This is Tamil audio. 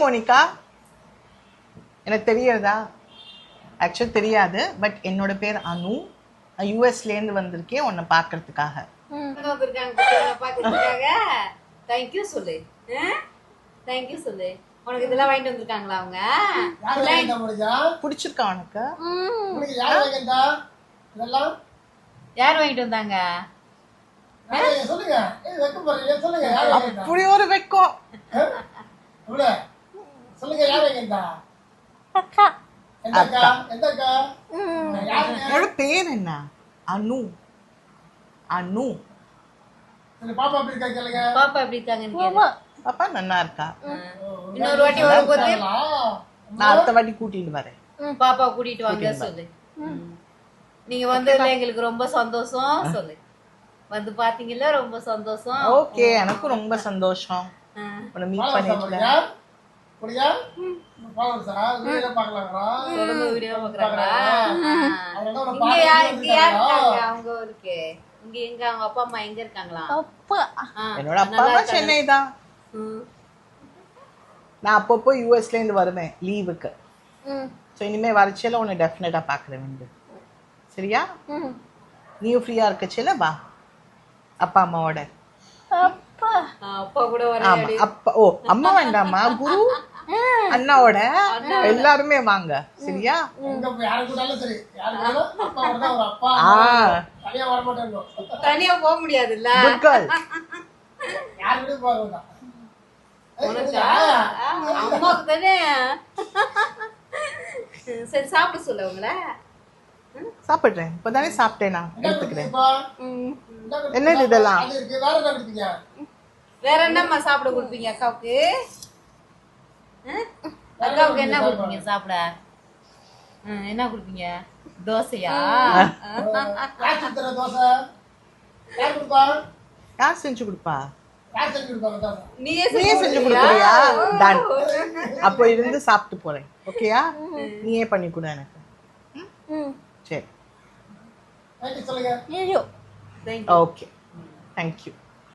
மோனிகா? எனக்கு தெரியாதா? ஆக்சுவலி தெரியாது, பட் என்னோட பேர் அனு. நான் யூஎஸ்லேருந்து வந்திருக்கேன் உன்னை பார்க்கறதுக்காக. தேங்க்யூ சொல்லு. தேங்க்யூ சொல்லு. உனக்கு இதெல்லாம் வாங்கிட்டு வந்திருக்காங்களா அவங்க? பிடிச்சிருக்கா உனக்கு? யார் வாங்கிட்டு வந்தாங்க? அப்படி ஒரு வெக்கம். என்னோட பேர் என்ன? அனு. அனு. பாப்பா எப்படி இருக்காங்க? பாப்பா நல்லா இருக்கா. இன்னொரு வாட்டி வரும்போது நான் அடுத்த வாட்டி கூட்டிட்டு வரேன். பாப்பா கூட்டிட்டு வாங்க சொல்லு. நீங்க வந்ததுல எங்களுக்கு ரொம்ப சந்தோஷம் சொல்லு. வந்து பாத்தீங்கல்ல, ரொம்ப சந்தோஷம். ஓகே, எனக்கும் ரொம்ப சந்தோஷம் உன்னை மீட் பண்ணிட்டேன். வீடியோ பாக்குறாங்களா? இங்க யார் இருக்காங்க? அவங்க இருக்கு. இங்க எங்க அவங்க அப்பா அம்மா எங்க இருக்காங்களா? என்னோட அப்பா அம்மா சென்னை தான். நான் அப்பப்போ யூஎஸ்ல இருந்து வருவேன் லீவுக்கு. ஸோ இனிமே வரச்சல உன்னை டெஃபினட்டா பாக்குறேன் வந்து. சரியா? நீயும் ஃப்ரீயா இருக்கச்சல வா அப்பா அம்மாவோட. அப்பா கூட வர. அப்பா ஓ அம்மா வேண்டாமா, குரு அண்ணாவோட எல்லாருமே வாங்க. சரியா? தனியா போக முடியாதுல்ல. அம்மாவுக்கு தானே. சரி சாப்பிட சொல்ல உங்கள. சாப்பிடுறேன். இப்பதானே சாப்பிட்டேன். நான் எடுத்துக்கிறேன். என்னது இதெல்லாம்? வேற என்னம்மா சாப்பிட கொடுப்பீங்க அக்காவுக்கு? அக்காவுக்கு என்ன கொடுப்பீங்க சாப்பிட? என்ன கொடுப்பீங்க? தோசையா? யார் செஞ்சு கொடுப்பா? நீயே செஞ்சு கொடுக்குறியா? டன். அப்போ இருந்து சாப்பிட்டு போறேன். ஓகேயா? நீயே பண்ணி கொடு எனக்கு. சரி. Okay, thank you.